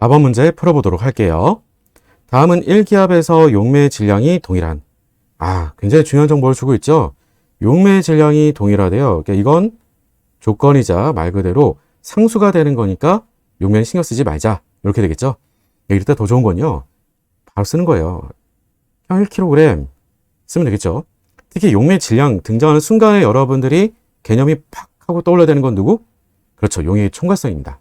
4번 문제 풀어보도록 할게요. 다음은 1기압에서 용매의 질량이 동일한, 굉장히 중요한 정보를 주고 있죠. 용매의 질량이 동일하대요. 그러니까 이건 조건이자 말 그대로 상수가 되는 거니까 용매는 신경 쓰지 말자, 이렇게 되겠죠. 이럴 때 더 좋은 건요, 바로 쓰는 거예요. 그냥 1kg 쓰면 되겠죠. 특히 용매 질량 등장하는 순간에 여러분들이 개념이 팍 하고 떠올려야 되는 건 누구? 그렇죠, 용매의 총괄성입니다.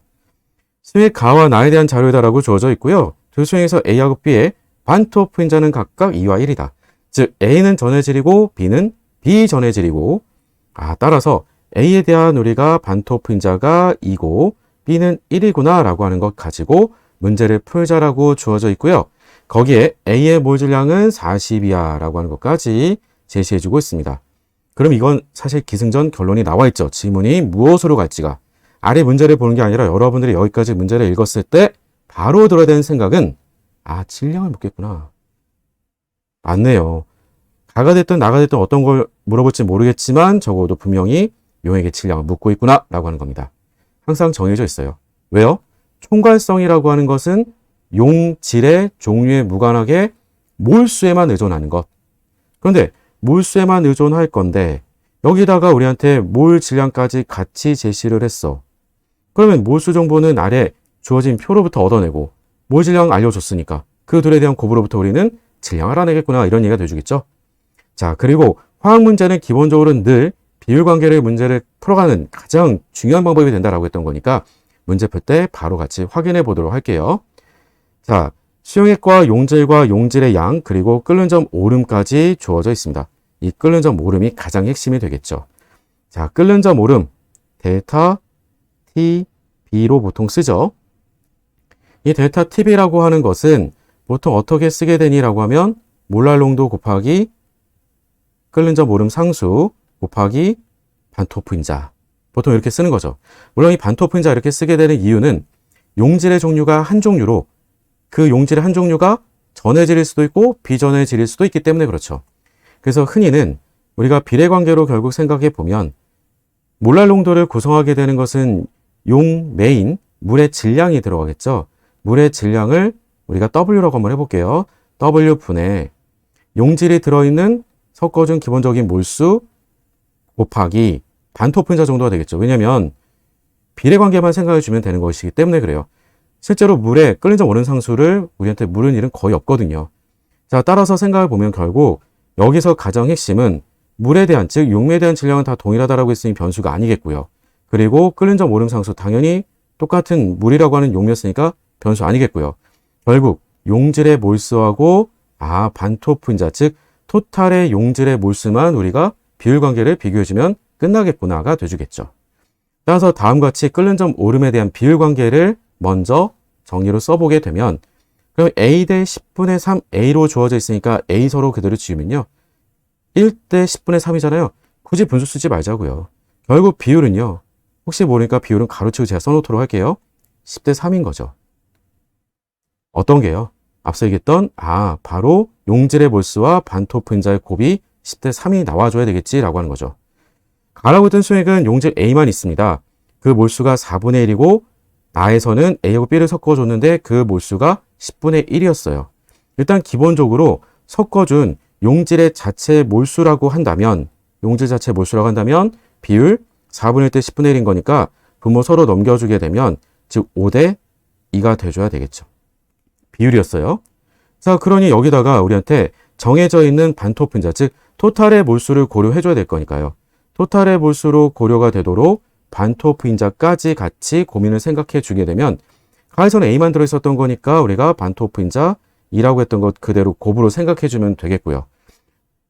수액 가와 나에 대한 자료다라고 주어져 있고요. 두 수액에서 A하고 B의 반토프 인자는 각각 2와 1이다. 즉 A는 전해질이고 B는 비전해질이고, 따라서 A에 대한 우리가 반토프 인자가 2고 B는 1이구나 라고 하는 것 가지고 문제를 풀자라고 주어져 있고요. 거기에 A의 몰 질량은 40이야 라고 하는 것까지 제시해주고 있습니다. 그럼 이건 사실 기승전 결론이 나와 있죠. 지문이 무엇으로 갈지가. 아래 문제를 보는 게 아니라 여러분들이 여기까지 문제를 읽었을 때 바로 들어야 되는 생각은 질량을 묻겠구나. 맞네요. 가가 됐든 나가 됐든 어떤 걸 물어볼지 모르겠지만 적어도 분명히 용액의 질량을 묻고 있구나 라고 하는 겁니다. 항상 정해져 있어요. 왜요? 총괄성이라고 하는 것은 용질의 종류에 무관하게 몰수에만 의존하는 것. 그런데 몰수에만 의존할 건데 여기다가 우리한테 몰 질량까지 같이 제시를 했어. 그러면 몰수 정보는 아래 주어진 표로부터 얻어내고 몰 질량 알려줬으니까 그 둘에 대한 곱으로부터 우리는 질량 알아내겠구나, 이런 얘기가 돼주겠죠. 자, 그리고 화학 문제는 기본적으로 늘 비율관계를 문제를 풀어가는 가장 중요한 방법이 된다라고 했던 거니까 문제 풀 때 바로 같이 확인해 보도록 할게요. 자, 수용액과 용질과 용질의 양 그리고 끓는 점 오름까지 주어져 있습니다. 이 끓는 점 오름이 가장 핵심이 되겠죠. 자, 끓는 점 오름 델타 TB로 보통 쓰죠. 이 델타 TB라고 하는 것은 보통 어떻게 쓰게 되니라고 하면 몰랄 농도 곱하기 끓는 점 오름 상수 곱하기 반토프 인자, 보통 이렇게 쓰는 거죠. 물론 이 반토프 인자 이렇게 쓰게 되는 이유는 용질의 종류가 한 종류로 그 용질의 한 종류가 전해질일 수도 있고 비전해질일 수도 있기 때문에 그렇죠. 그래서 흔히는 우리가 비례관계로 결국 생각해 보면 몰랄 농도를 구성하게 되는 것은 용매인 물의 질량이 들어가겠죠. 물의 질량을 우리가 W라고 한번 해볼게요. W분의 용질이 들어있는 섞어준 기본적인 몰수 곱하기 반토프 인자 정도가 되겠죠. 왜냐하면 비례관계만 생각해 주면 되는 것이기 때문에 그래요. 실제로 물에 끓는 점 오른 상수를 우리한테 물은 일은 거의 없거든요. 자, 따라서 생각해 보면 결국 여기서 가장 핵심은 물에 대한, 즉 용매에 대한 질량은 다 동일하다라고 했으니 변수가 아니겠고요. 그리고 끓는 점 오름 상수 당연히 똑같은 물이라고 하는 용매였으니까 변수 아니겠고요. 결국 용질의 몰수하고 반토프 인자, 즉 토탈의 용질의 몰수만 우리가 비율관계를 비교해주면 끝나겠구나가 돼주겠죠. 따라서 다음과 같이 끓는 점 오름에 대한 비율관계를 먼저 정리로 써보게 되면, 그럼 A 대 10분의 3 A로 주어져 있으니까 A 서로 그대로 지우면요 1대 10분의 3이잖아요. 굳이 분수 쓰지 말자고요. 결국 비율은요, 혹시 모르니까 비율은 가로치고 제가 써놓도록 할게요. 10대 3인 거죠. 어떤 게요? 앞서 얘기했던 바로 용질의 몰수와 반토프 인자의 곱이 10대 3이 나와줘야 되겠지라고 하는 거죠. 가라고 했던 수액은 용질 A만 있습니다. 그 몰수가 4분의 1이고 나에서는 A하고 B를 섞어줬는데 그 몰수가 10분의 1이었어요. 일단 기본적으로 섞어준 용질의 자체 몰수라고 한다면, 용질 자체 몰수라고 한다면 비율 4분의 1 대 10분의 1인 거니까 분모 서로 넘겨주게 되면 즉 5대 2가 돼줘야 되겠죠. 비율이었어요. 자, 그러니 여기다가 우리한테 정해져 있는 반토프 인자, 즉 토탈의 몰수를 고려해줘야 될 거니까요. 토탈의 몰수로 고려가 되도록 반토프 인자까지 같이 고민을 생각해 주게 되면, 가에서는 A만 들어있었던 거니까 우리가 반토프 인자 2라고 했던 것 그대로 곱으로 생각해 주면 되겠고요.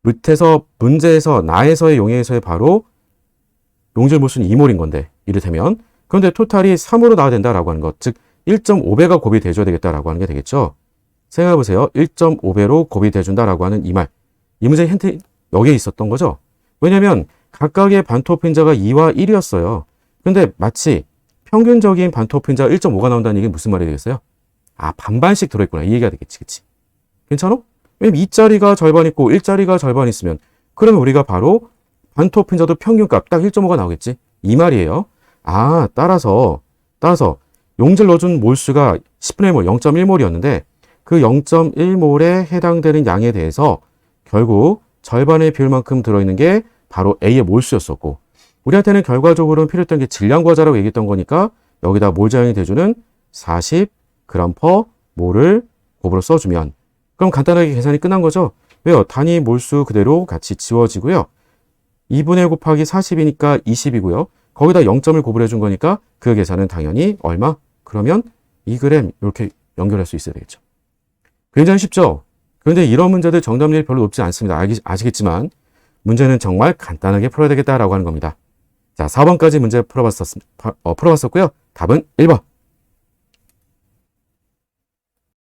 밑에서 문제에서 나에서의 용해에서의 바로 용질 몰수는 2몰인 건데, 이를테면 그런데 토탈이 3으로 나와야 된다라고 하는 것, 즉 1.5배가 곱이 돼줘야 되겠다라고 하는 게 되겠죠. 생각해보세요. 1.5배로 곱이 돼준다라고 하는 이 말. 이 문제의 힌트 여기에 있었던 거죠. 왜냐하면 각각의 반토프 인자가 2와 1이었어요. 근데 마치 평균적인 반토프 인자가 1.5가 나온다는 얘기는 무슨 말이 되겠어요? 반반씩 들어있구나, 이 얘기가 되겠지. 그치? 괜찮아? 왜냐면 2짜리가 절반 있고 1짜리가 절반 있으면 그러면 우리가 바로 반토프 인자도 평균값 딱 1.5가 나오겠지. 이 말이에요. 따라서 용질 넣어준 몰수가 10분의 1몰, 0.1몰이었는데 그 0.1몰에 해당되는 양에 대해서 결국 절반의 비율만큼 들어있는 게 바로 A의 몰수였었고, 우리한테는 결과적으로는 필요했던 게 질량 과자라고 얘기했던 거니까 여기다 몰자량이 돼주는 40g per 몰을 곱으로 써주면, 그럼 간단하게 계산이 끝난 거죠. 왜요? 단위 몰수 그대로 같이 지워지고요. 2분의 곱하기 40이니까 20이고요. 거기다 0점을 곱을 해준 거니까 그 계산은 당연히 얼마? 그러면 2g 이렇게 연결할 수 있어야 되겠죠. 굉장히 쉽죠? 그런데 이런 문제들 정답률이 별로 높지 않습니다. 아시겠지만 문제는 정말 간단하게 풀어야 되겠다라고 하는 겁니다. 자, 4번까지 문제 풀어봤었고요. 답은 1번.